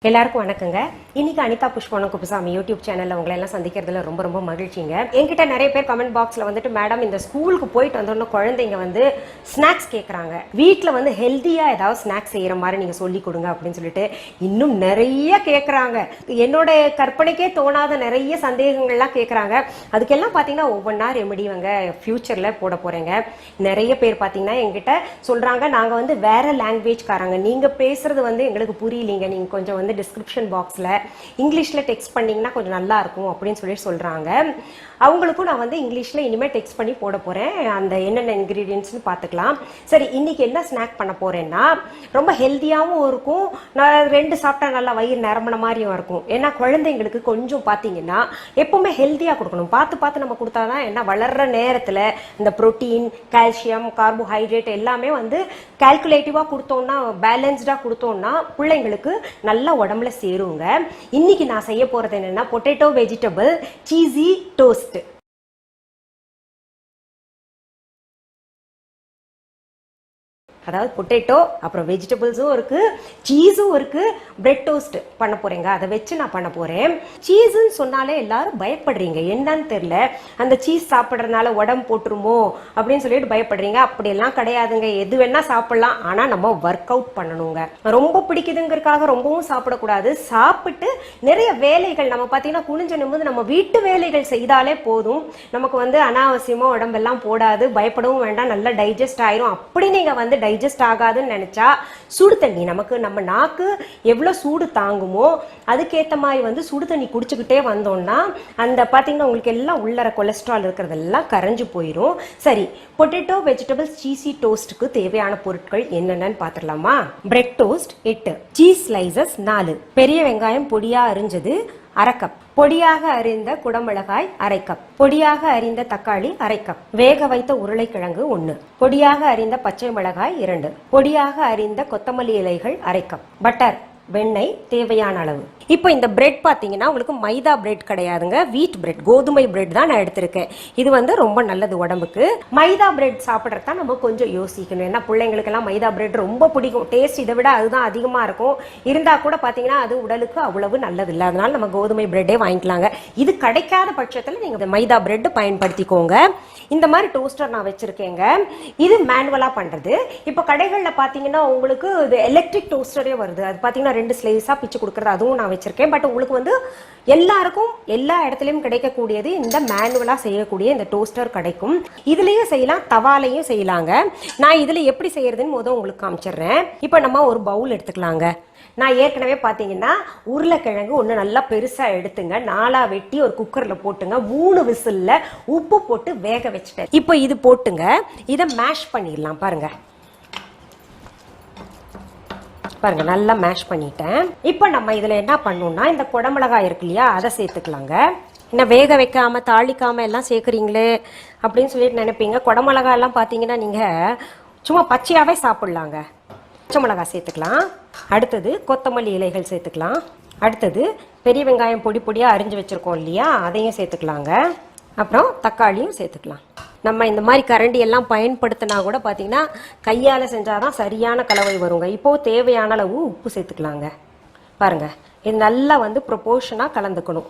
எல்லாருக்கும் வணக்கங்க. இன்னைக்கு அனிதா புஷ்பவனம் குப்புசாமி யூடியூப் சேனல்ல உங்களை எல்லாம் சந்திக்கிறதுல ரொம்ப ரொம்ப மகிழ்ச்சிங்க. என்கிட்ட நிறைய பேர் கமெண்ட் பாக்ஸ்ல வந்துட்டு மேடம் இந்த ஸ்கூலுக்கு போயிட்டு வந்தோன்னு குழந்தைங்க வந்து ஸ்நாக்ஸ் கேட்குறாங்க, வீட்டில் வந்து ஹெல்த்தியா ஏதாவது ஸ்நாக்ஸ் செய்யற மாதிரி நீங்க சொல்லி கொடுங்க அப்படின்னு சொல்லிட்டு இன்னும் நிறைய கேட்குறாங்க. என்னோட கற்பனைக்கே தோணாத நிறைய சந்தேகங்கள்லாம் கேட்குறாங்க. அதுக்கெல்லாம் பார்த்தீங்கன்னா ஒவ்வொன்றா ரெமெடி வாங்க ஃபியூச்சர்ல போட போறேங்க. நிறைய பேர் பார்த்தீங்கன்னா என்கிட்ட சொல்றாங்க, நாங்கள் வந்து வேற லாங்குவேஜ்காரங்க, நீங்க பேசுறது வந்து எங்களுக்கு புரியலீங்க, நீங்க கொஞ்சம் வந்து டிஸ்கிரிப்ஷன் பாக்ஸில் இங்கிலீஷில் டெக்ஸ்ட் பண்ணிங்கன்னா கொஞ்சம் நல்லா இருக்கும் அப்படின்னு சொல்கிறாங்க. அவங்களுக்கும் நான் வந்து இங்கிலீஷில் இனிமேல் டெக்ஸ்ட் பண்ணி போட போகிறேன். அந்த என்னென்ன இன்க்ரீடியன்ட்ஸ்னு பார்த்துக்கலாம். சரி, இன்னைக்கு என்ன ஸ்நாக் பண்ண போகிறேன்னா ரொம்ப ஹெல்த்தியாகவும் இருக்கும், நான் 2 சாப்பிட்டா நல்லா வயிறு நிரம்பின மாதிரியும் இருக்கும். ஏன்னா குழந்தைங்களுக்கு கொஞ்சம் பார்த்தீங்கன்னா எப்பவுமே ஹெல்த்தியாக கொடுக்கணும், பார்த்து நம்ம கொடுத்தாதான். ஏன்னா வளர்கிற நேரத்தில் இந்த புரோட்டீன், கால்சியம், கார்போஹைட்ரேட் எல்லாமே வந்து கால்குலேட்டிவாக கொடுத்தோம்னா, பேலன்ஸ்டாக கொடுத்தோம்னா பிள்ளைங்களுக்கு நல்லா உடம்புல சேருங்க. இன்னைக்கு நான் செய்ய போறது என்னன்னா பொட்டேட்டோ வெஜிடபிள் சீஸி டோஸ்ட். அதாவது பொட்டேட்டோ அப்புறம் வெஜிடபிள்ஸும் இருக்கு, சீஸும் இருக்கு, பிரெட் டோஸ்ட் பண்ண போறேங்க. அதை வச்சு நான் பண்ண போறேன். சீஸ்ன்னு சொன்னாலே எல்லாரும் பயப்படுறீங்க, என்னன்னு தெரியல, அந்த சீஸ் சாப்பிட்றதுனால உடம்பு போட்டுருமோ அப்படின்னு சொல்லிட்டு பயப்படுறீங்க. அப்படியெல்லாம் கிடையாதுங்க, எது வேணா சாப்பிடலாம். ஆனா நம்ம ஒர்க் அவுட் பண்ணணுங்க. ரொம்ப பிடிக்குதுங்கிறதுக்காக ரொம்பவும் சாப்பிடக்கூடாது. சாப்பிட்டு நிறைய வேலைகள் நம்ம பார்த்தீங்கன்னா குனிஞ்ச நிமிந்து நம்ம வீட்டு வேலைகள் செய்தாலே போதும், நமக்கு வந்து அனாவசியமா உடம்பெல்லாம் போடாது, பயப்படவும் வேண்டாம், நல்லா டைஜஸ்ட் ஆயிரும். அப்படி நீங்க வந்து டைஜஸ்ட் ஆகாதுன்னு நினைச்சா சுடு தண்ணி, நமக்கு நம்ம நாக்கு எவ்வளவு சூடு தாங்குமோ அதுக்கேற்ற மாதிரி வந்து சுடு தண்ணி குடிச்சுக்கிட்டே வந்தோம்னா அந்த பார்த்தீங்கன்னா உங்களுக்கு எல்லாம் உள்ளர கொலஸ்ட்ரால் இருக்கிறதெல்லாம் கரைஞ்சு போயிடும். சரி, பொட்டேட்டோ வெஜிடபிள்ஸ் சீஸி டோஸ்ட்டுக்கு தேவையான பொருட்கள் என்னென்னு பார்த்துடலாமா? பிரெட் டோஸ்ட் 8, சீஸ் ஸ்லைசஸ் 4, பெரிய வெங்காயம் பொடியா அரிஞ்சது 1/2 கப், பொடியாக அரிந்த குடமிளகாய் 1/2 கப், பொடியாக அரிந்த தக்காளி 1/2 கப், வேக வைத்த உருளைக்கிழங்கு 1, பொடியாக அரிந்த பச்சை மிளகாய் 2, பொடியாக அரிந்த கொத்தமல்லி இலைகள் 1/2 கப், பட்டர், வெண்ணெய் தேவையான அளவு. இப்போ இந்த பிரெட் பார்த்தீங்கன்னா உங்களுக்கு மைதா பிரெட் கிடையாதுங்க, வீட் பிரெட், கோதுமை பிரெட் தான் நான் எடுத்திருக்கேன். இது வந்து ரொம்ப நல்லது உடம்புக்கு. மைதா பிரெட் சாப்பிட்றதா நம்ம கொஞ்சம் யோசிக்கணும். ஏன்னா பிள்ளைங்களுக்கெல்லாம் மைதா பிரெட் ரொம்ப பிடிக்கும், டேஸ்ட் இதை விட அதுதான் அதிகமாக இருக்கும். இருந்தால் கூட பார்த்தீங்கன்னா அது உடலுக்கு அவ்வளவு நல்லது இல்லை, அதனால நம்ம கோதுமை பிரெட்டே வாங்கிக்கலாங்க. இது கிடைக்காத பட்சத்தில் நீங்கள் மைதா பிரெட் பயன்படுத்திக்கோங்க. இந்த மாதிரி டோஸ்டர் நான் வச்சிருக்கேங்க, இது மேனுவலாக பண்ணுறது. இப்போ கடைகளில் பார்த்தீங்கன்னா உங்களுக்கு இது எலக்ட்ரிக் டோஸ்டரே வருது, அது பார்த்தீங்கன்னா 2 ஸ்லைஸாக பிச்சு கொடுக்குறது, அதுவும் நான் வச்சிருக்கேன். பட் உங்களுக்கு வந்து எல்லாருக்கும் எல்லா இடத்துலையும் கிடைக்கக்கூடியது இந்த மேனுவலா செய்யக்கூடிய இந்த டோஸ்டர் கிடைக்கும். இதுலயும் செய்யலாம், தவாலையும் செய்யலாங்க. நான் இதுல எப்படி செய்யறதுன்னு முதல் உங்களுக்கு காமிச்சிடுறேன். இப்போ நம்ம ஒரு பவுல் எடுத்துக்கலாங்க. நான் ஏற்கனவே பார்த்தீங்கன்னா உருளைக்கிழங்கு ஒன்று நல்லா பெருசாக எடுத்துங்க, 4ஆ வெட்டி ஒரு குக்கரில் போட்டுங்க, 3 விசில்ல உப்பு போட்டு வேக வச்சுட்டேன். இப்போ இது போட்டுங்க, இதை மேஷ் பண்ணிடலாம். பாருங்க பாருங்க, நல்லா மேஷ் பண்ணிட்டேன். இப்போ நம்ம இதில் என்ன பண்ணணும்னா இந்த குடமிளகாய் இருக்கு இல்லையா, அதை சேர்த்துக்கலாங்க. என்ன வேக வைக்காம தாளிக்காம எல்லாம் சேர்க்குறீங்களே அப்படின்னு சொல்லிட்டு நினைப்பீங்க. குடமிளகாய் எல்லாம் பார்த்தீங்கன்னா நீங்கள் சும்மா பச்சையாகவே சாப்பிட்லாங்க. பச்சை மிளகாய் சேர்த்துக்கலாம். அடுத்தது கொத்தமல்லி இலைகள் சேர்த்துக்கலாம். அடுத்தது பெரிய வெங்காயம் பொடி பொடியாக அரிஞ்சு வச்சுருக்கோம் இல்லையா, அதையும் சேர்த்துக்கலாங்க. அப்புறம் தக்காளியும் சேர்த்துக்கலாம். நம்ம இந்த மாதிரி கரண்டி எல்லாம் பயன்படுத்தினா கூட பார்த்தீங்கன்னா கையால் செஞ்சாதான் சரியான கலவை வருங்க. இப்போது தேவையான அளவு உப்பு சேர்த்துக்கலாங்க. பாருங்கள், இது நல்லா வந்து ப்ரொபோர்ஷனாக கலந்துக்கணும்.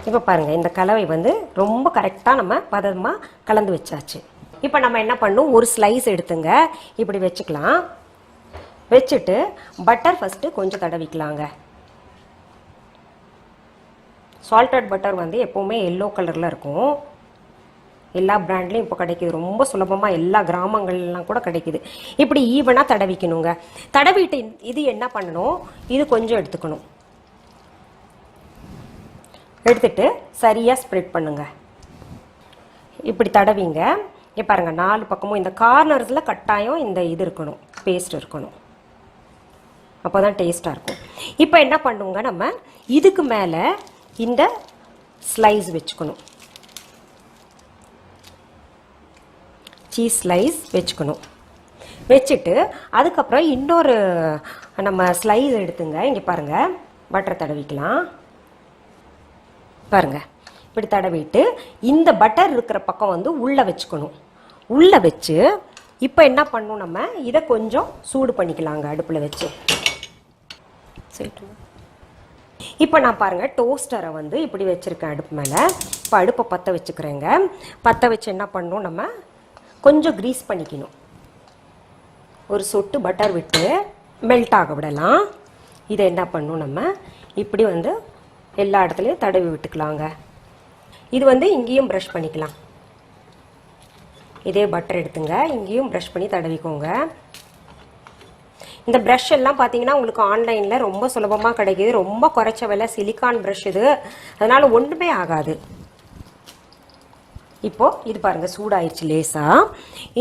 இப்போ பாருங்கள், இந்த கலவை வந்து ரொம்ப கரெக்டாக நம்ம பதமாக கலந்து வச்சாச்சு. இப்போ நம்ம என்ன பண்ணணும், ஒரு ஸ்லைஸ் எடுத்துங்க, இப்படி வச்சுக்கலாம். வச்சுட்டு பட்டர் ஃபஸ்ட்டு கொஞ்சம் தடவிக்கலாங்க. சால்டட் பட்டர் வந்து எப்போவுமே எல்லோ கலரில் இருக்கும், எல்லா பிராண்ட்லையும் இப்போ கிடைக்கிது, ரொம்ப சுலபமாக எல்லா கிராமங்கள்லாம் கூட கிடைக்கிது. இப்படி ஈவனாக தடவிக்கணுங்க. தடவிட்டு இது என்ன பண்ணணும், இது கொஞ்சம் எடுத்துக்கணும், எடுத்துட்டு சரியாக ஸ்ப்ரெட் பண்ணுங்க. இப்படி தடவிங்க. இங்கே பாருங்கள், 4 பக்கமும் இந்த கார்னர்ஸில் கட்டாயம் இந்த இது இருக்கணும், பேஸ்ட் இருக்கணும், அப்போ தான் டேஸ்ட்டாக இருக்கும். இப்போ என்ன பண்ணுங்க, நம்ம இதுக்கு மேலே இந்த ஸ்லைஸ் வச்சுக்கணும், சீஸ் ஸ்லைஸ் வச்சுக்கணும். வச்சுட்டு அதுக்கப்புறம் இன்னொரு நம்ம ஸ்லைஸ் எடுத்துங்க. இங்கே பாருங்கள், பட்டர் தடவிக்கலாம். பாருங்கள், இப்படி தடவிட்டு இந்த பட்டர் இருக்கிற பக்கம் வந்து உள்ளே வச்சுக்கணும். உள்ளே வச்சு இப்போ என்ன பண்ணணும், நம்ம இதை கொஞ்சம் சூடு பண்ணிக்கலாங்க அடுப்பில் வச்சு. சரி, இப்போ நான் பாருங்கள் டோஸ்டரை வந்து இப்படி வச்சுருக்கேன் அடுப்பு மேலே. இப்போ அடுப்பை பற்ற வச்சுக்கிறேங்க. பற்ற வச்சு என்ன பண்ணணும், நம்ம கொஞ்சம் க்ரீஸ் பண்ணிக்கணும். ஒரு சொட்டு பட்டர் விட்டு மெல்ட் ஆக விடலாம். இதை என்ன பண்ணணும், நம்ம இப்படி வந்து எல்லா இடத்துலையும் தடவி விட்டுக்கலாங்க. இது வந்து இங்கேயும் ப்ரஷ் பண்ணிக்கலாம். இதே பட்டர் எடுத்துங்க, இங்கேயும் ப்ரஷ் பண்ணி தடவிக்கோங்க. இந்த ப்ரஷ் எல்லாம் பார்த்தீங்கன்னா உங்களுக்கு ஆன்லைனில் ரொம்ப சுலபமாக கிடைக்கிது. ரொம்ப குறைச்ச விலை சிலிக்கான் ப்ரஷ் இது, அதனால் ஒன்றுமே ஆகாது. இப்போது இது பாருங்கள் சூடாயிடுச்சு லேசாக.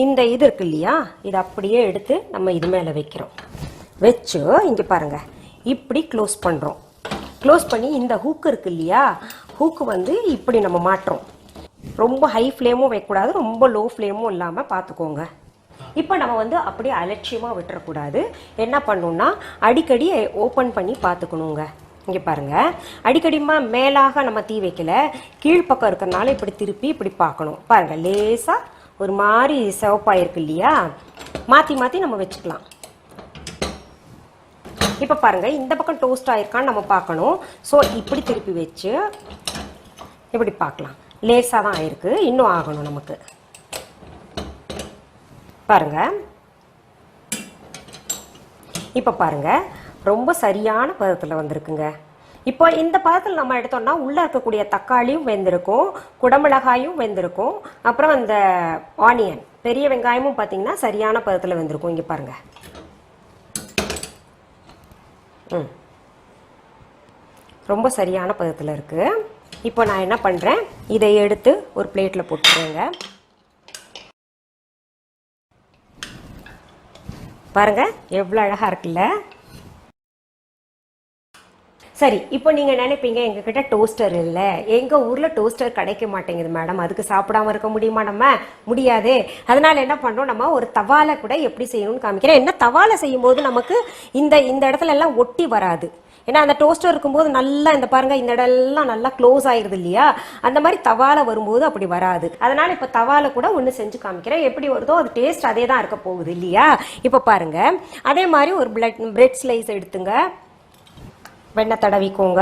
இந்த இது இருக்கு இல்லையா, இது அப்படியே எடுத்து நம்ம இது மேலே வைக்கிறோம். வச்சு இங்கே பாருங்கள் இப்படி க்ளோஸ் பண்ணுறோம். க்ளோஸ் பண்ணி இந்த ஹூக்கு இருக்கு இல்லையா, ஹூக்கு வந்து இப்படி நம்ம மாட்டுறோம். ரொம்ப ஹை ஃப்ளேமும் வைக்கக்கூடாது, ரொம்ப லோ ஃப்ளேமும் இல்லாமல் பார்த்துக்கோங்க. இப்போ நம்ம வந்து அப்படியே அலட்சியமாக விட்டுறக்கூடாது. என்ன பண்ணணும்னா அடிக்கடி ஓப்பன் பண்ணி பார்த்துக்கணுங்க. இங்கே பாருங்கள், அடிக்கடிமா மேலாக நம்ம தீ வைக்கல, கீழ்ப்பக்கம் இருக்கிறனால இப்படி திருப்பி இப்படி பார்க்கணும். பாருங்கள் லேசாக ஒரு மாதிரி சிவப்பாயிருக்கு இல்லையா, மாற்றி மாற்றி நம்ம வச்சுக்கலாம். இப்போ பாருங்கள் இந்த பக்கம் டோஸ்ட் ஆயிருக்கான்னு நம்ம பார்க்கணும். ஸோ இப்படி திருப்பி வச்சு இப்படி பார்க்கலாம். லேசாக தான் ஆயிருக்கு, இன்னும் ஆகணும் நமக்கு. பாருங்கள் இப்போ பாருங்கள் ரொம்ப சரியான பதத்தில் வந்திருக்குங்க. இப்போ இந்த பதத்தில் நம்ம எடுத்தோம்னா உள்ளே இருக்கக்கூடிய தக்காளியும் வெந்திருக்கும், குடமிளகாயும் வெந்திருக்கும், அப்புறம் அந்த ஆனியன் பெரிய வெங்காயமும் பார்த்தீங்கன்னா சரியான பதத்தில் வெந்திருக்கும். இங்கே பாருங்கள். ரொம்ப சரியான பதத்தில் இருக்குது. இப்போ நான் என்ன பண்ணுறேன், இதை எடுத்து ஒரு பிளேட்டில் போட்டுருவேங்க. பாருங்கள் எவ்வளோ அழகாக இருக்குல்ல. சரி, இப்போ நீங்கள் நினைப்பீங்க எங்ககிட்ட டோஸ்டர் இல்லை, எங்கள் ஊரில் டோஸ்டர் கிடைக்க மாட்டேங்குது மேடம், அதுக்கு சாப்பிடாம இருக்க முடியுமா? நம்ம முடியாது. அதனால் என்ன பண்ணுறோம், நம்ம ஒரு தவாலை கூட எப்படி செய்யணும்னு காமிக்கிறேன். என்ன தவாலை செய்யும்போது நமக்கு இந்த இந்த இடத்துல எல்லாம் ஒட்டி வராது. ஏன்னா அந்த டோஸ்டர் இருக்கும்போது நல்லா இந்த பாருங்கள் இந்த இடம்லாம் நல்லா க்ளோஸ் ஆகிடுது இல்லையா, அந்த மாதிரி தவாலை வரும்போது அப்படி வராது. அதனால் இப்போ தவாலை கூட ஒன்று செஞ்சு காமிக்கிறேன். எப்படி வருதோ அது டேஸ்ட் அதே தான் இருக்க போகுது இல்லையா. இப்போ பாருங்கள் அதே மாதிரி ஒரு பிரெட் ஸ்லைஸ் எடுத்துங்க, வெண்ணெய் தடவிக்கோங்க.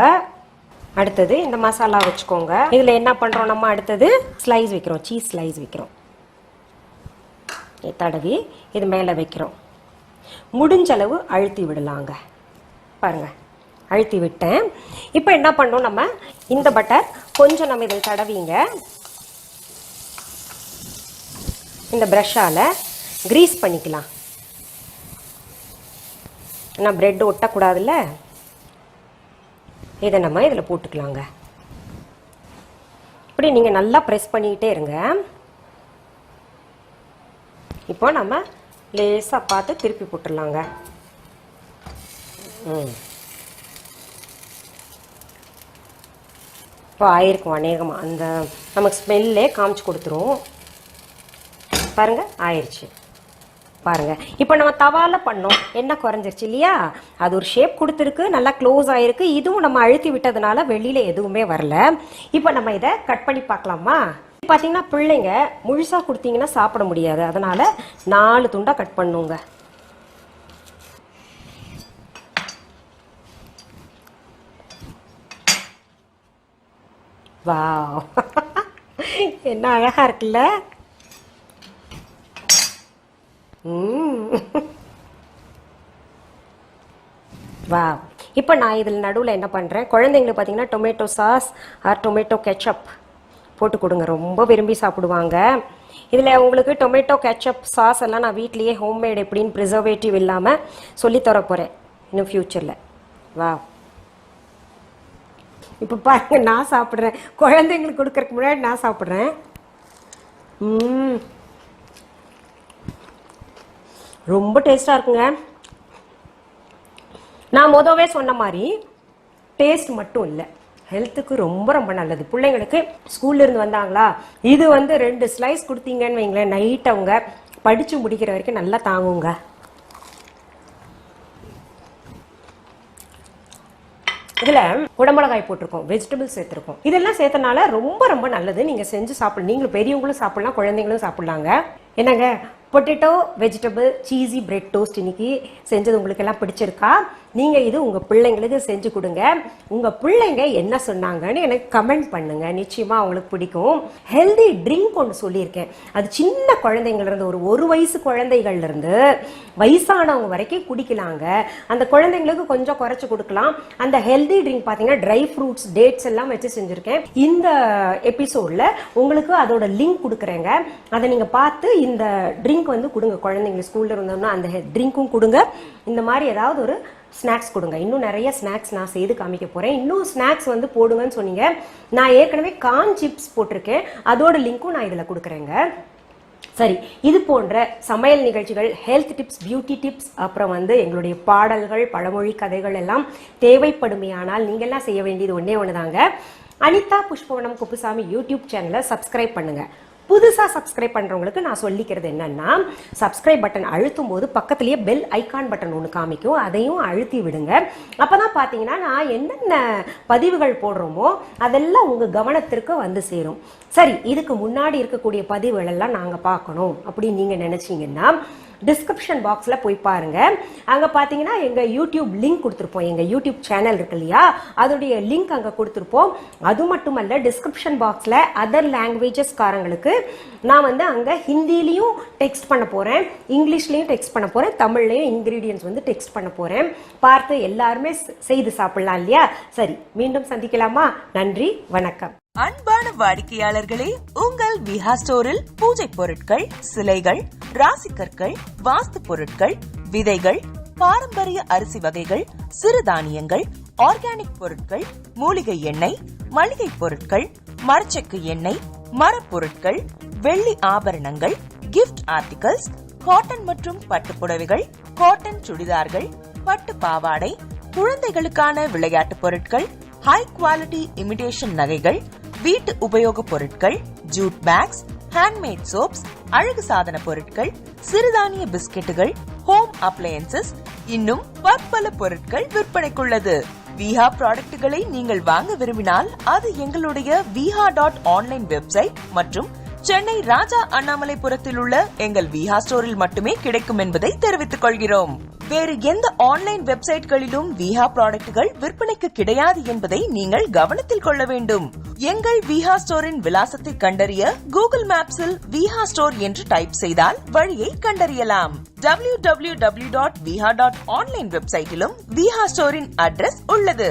அடுத்தது இந்த மசாலா வச்சுக்கோங்க. இதில் என்ன பண்ணுறோம், நம்ம அடுத்தது ஸ்லைஸ் வைக்கிறோம், சீஸ் ஸ்லைஸ் வைக்கிறோம். தடவி இது மேலே வைக்கிறோம். முடிஞ்சளவு அழுத்தி விடலாங்க. பாருங்கள் அழுத்தி விட்டேன். இப்போ என்ன பண்ணோம், நம்ம இந்த பட்டர் கொஞ்சம் நம்ம இதில் தடவிங்க. இந்த ப்ரஷ்ஷால் க்ரீஸ் பண்ணிக்கலாம். ஏன்னா ப்ரெட் ஒட்டக்கூடாதுல்ல. இதை நம்ம இதில் போட்டுக்கலாங்க. இப்படி நீங்கள் நல்லா ப்ரெஸ் பண்ணிக்கிட்டே இருங்க. இப்போ நம்ம லேசாக பார்த்து திருப்பி போட்டுடலாங்க. இப்போ ஆயிருக்கும் அநேகமாக, அந்த நமக்கு ஸ்மெல்லே காமிச்சு கொடுத்துரும். பாருங்கள் ஆயிடுச்சு. பாருங்கள் இப்போ நம்ம தவால பண்ணோம், என்ன குறைஞ்சிருச்சு இல்லையா, அது ஒரு ஷேப் கொடுத்துருக்கு, நல்லா க்ளோஸ் ஆகிருக்கு. இதுவும் நம்ம அழுத்தி விட்டதுனால வெளியில் எதுவுமே வரல. இப்போ நம்ம இதை கட் பண்ணி பார்க்கலாமா? பார்த்தீங்கன்னா பிள்ளைங்க முழுசாக கொடுத்தீங்கன்னா சாப்பிட முடியாது, அதனால் 4 துண்டாக கட் பண்ணுங்க. வாவ் என்ன அழகா இருக்குல்ல. வாவ். இப்போ நான் இதில் நடுவில் என்ன பண்ணுறேன், குழந்தைங்களுக்கு பார்த்தீங்கன்னா tomato sauce or tomato ketchup போட்டு கொடுங்க, ரொம்ப விரும்பி சாப்பிடுவாங்க. இதில் உங்களுக்கு டொமேட்டோ கெச்சப் சாஸ் எல்லாம் நான் வீட்லேயே ஹோம்மேட் எப்படின்னு ப்ரிசர்வேட்டிவ் இல்லாமல் சொல்லித்தர போகிறேன் இன்னும் ஃப்யூச்சரில். வாவ். இப்போ பாருங்க நான் சாப்பிட்றேன், குழந்தைங்களுக்கு கொடுக்கறதுக்கு முன்னாடி நான் சாப்பிட்றேன். ரொம்ப டேஸ்ட்டாக இருக்குங்க. நான் மொதவே சொன்ன மாதிரி டேஸ்ட் மட்டும் இல்லை, ஹெல்த்துக்கு ரொம்ப ரொம்ப நல்லது. பிள்ளைங்களுக்கு ஸ்கூல்லேருந்து வந்தாங்களா, இது வந்து 2 ஸ்லைஸ் கொடுத்தீங்கன்னு வைங்களேன், நைட் அவங்க படித்து முடிக்கிற வரைக்கும் நல்லா தாங்குங்க. இதில் குடமிளகாய் போட்டிருக்கோம், வெஜிடபிள்ஸ் சேர்த்துருக்கோம். இதெல்லாம் சேர்த்தனால ரொம்ப ரொம்ப நல்லது. நீங்கள் செஞ்சு சாப்பிடலாம், நீங்களும் பெரியவங்களும் சாப்பிடலாம், குழந்தைங்களும் சாப்பிட்லாங்க. என்னங்க potato vegetable cheesy bread toast இன்னைக்கு செஞ்சது உங்களுக்கு எல்லாம் பிடிச்சிருக்கா? நீங்க இது உங்க பிள்ளைங்களுக்கு செஞ்சு கொடுங்க. உங்க பிள்ளைங்க என்ன சொன்னாங்கன்னு எனக்கு கமெண்ட் பண்ணுங்க, நிச்சயமா அவங்களுக்கு பிடிக்கும். ஹெல்தி ட்ரிங்க் ஒன்று சொல்லியிருக்கேன். அது சின்ன குழந்தைங்கள்ல இருந்து ஒரு வயசு குழந்தைகள்ல இருந்து வயசானவங்க வரைக்கும் குடிக்கலாங்க. அந்த குழந்தைங்களுக்கு கொஞ்சம் குறைச்சு கொடுக்கலாம். அந்த ஹெல்தி ட்ரிங்க் பாத்தீங்கன்னா ட்ரை ஃப்ரூட்ஸ், டேட்ஸ் எல்லாம் வச்சு செஞ்சிருக்கேன். இந்த எபிசோட்ல உங்களுக்கு அதோட லிங்க் கொடுக்குறேங்க. அதை நீங்க பார்த்து இந்த ட்ரிங்க் வந்து கொடுங்க. குழந்தைங்க ஸ்கூல்ல இருந்தோம்னா அந்த ட்ரிங்க்கும் கொடுங்க. இந்த மாதிரி ஏதாவது ஒரு ஸ்நாக்ஸ் கொடுங்க. இன்னும் நிறைய ஸ்நாக்ஸ் நான் செய்து காமிக்க போறேன். இன்னும் ஸ்நாக்ஸ் வந்து போடுங்கன்னு சொன்னீங்க. நான் ஏற்கனவே கார்ன் சிப்ஸ் போட்டிருக்கேன், அதோட லிங்க்கும் நான் இதுல கொடுக்குறேங்க. சரி, இது போன்ற சமையல் நிகழ்ச்சிகள், ஹெல்த் டிப்ஸ், பியூட்டி டிப்ஸ், அப்புறம் வந்து எங்களுடைய பாடல்கள், பழமொழி கதைகள் எல்லாம் தேவைப்படுமையானால் நீங்க எல்லாம் செய்ய வேண்டியது ஒன்னே ஒண்ணுதாங்க. அனிதா புஷ்பவனம் குப்புசாமி யூடியூப் சேனலை சப்ஸ்கிரைப் பண்ணுங்க. புதுசா சப்ஸ்கிரைப் பண்றவங்களுக்கு நான் சொல்லிக்கிறது என்னன்னா, சப்ஸ்கிரைப் பட்டன் அழுத்தும் போது பக்கத்திலேயே பெல் ஐகான் பட்டன் ஒன்று காமிக்கும், அதையும் அழுத்தி விடுங்க. அப்பதான் பாத்தீங்கன்னா நான் என்னென்ன பதிவுகள் போடுறோமோ அதெல்லாம் உங்க கவனத்திற்கு வந்து சேரும். சரி, இதுக்கு முன்னாடி இருக்கக்கூடிய பதிவுகள் எல்லாம் நாங்க பார்க்கணும் அப்படின்னு நீங்க நினைச்சீங்கன்னா டிஸ்கிரிப்ஷன் பாக்ஸ்ல போய் பாருங்க. அங்க பாத்தீங்கன்னா எங்க யூடியூப் லிங்க் கொடுத்துருப்போம். எங்க யூடியூப் சேனல் இருக்கு இல்லையா, அதோடைய லிங்க் அங்க கொடுத்துருப்போம். அது மட்டுமல்ல, டிஸ்கிரிப்ஷன் பாக்ஸ்ல அதர் லாங்குவேஜஸ் காரங்களுக்கு நான் வந்து அங்க ஹிந்திலையும் டெக்ஸ்ட் பண்ண போறேன், இங்கிலீஷ்லயும் டெக்ஸ்ட் பண்ண போறேன், தமிழ்லயும் இன்கிரீடியன்ஸ் வந்து டெக்ஸ்ட் பண்ண போறேன். பார்த்து எல்லாருமே செய்து சாப்பிடலாம் இல்லையா? சரி, மீண்டும் சந்திக்கலாமா? நன்றி, வணக்கம். அன்பான வாடிக்கையாளர்களே, உங்கள் விஹா ஸ்டோரில் பூஜை பொருட்கள், சிலைகள், ராசிக்கற்கள், வாஸ்து பொருட்கள், விதைகள், பாரம்பரிய அரிசி வகைகள், சிறுதானியங்கள், ஆர்கானிக் பொருட்கள், மூலிகை எண்ணெய், மளிகை பொருட்கள், மரச்செக்கு எண்ணெய், மரப்பொருட்கள், வெள்ளி ஆபரணங்கள், கிஃப்ட் ஆர்டிகல்ஸ், காட்டன் மற்றும் பட்டு புடவைகள், காட்டன் சுடிதார்கள், பட்டு பாவாடை, குழந்தைகளுக்கான விளையாட்டு பொருட்கள், ஹை குவாலிட்டி இமிடேஷன் நகைகள், வீட்டு உபயோக பொருட்கள், ஜூட் பேக்ஸ், ஹேண்ட்மேட் சோப்ஸ், அழகு சாதன பொருட்கள், சிறுதானிய பிஸ்கெட்டுகள், ஹோம் அப்ளையன்சஸ், இன்னும் பற்பல பொருட்கள் விற்பனைக்குள்ளது. விஹா ப்ராடக்ட்களை நீங்கள் வாங்க விரும்பினால் அது எங்களுடைய viha.online வெப்சைட் மற்றும் சென்னை ராஜா அண்ணாமலைபுரத்தில் உள்ள எங்கள் விஹா ஸ்டோரில் மட்டுமே கிடைக்கும் என்பதை தெரிவித்துக் கொள்கிறோம். வேறு எந்த ஆன்லைன் வெப்சைட்களிலும் விஹா ப்ராடக்ட்கள் விற்பனைக்கு கிடையாது என்பதை நீங்கள் கவனத்தில் கொள்ள வேண்டும். எங்கள் விஹா ஸ்டோரின் விலாசத்தை கண்டறிய கூகுள் மேப்ஸில் விஹா ஸ்டோர் என்று டைப் செய்தால் வழியை கண்டறியலாம். www.viha.online வெப்சைட்டிலும் விஹா ஸ்டோரின் அட்ரஸ் உள்ளது.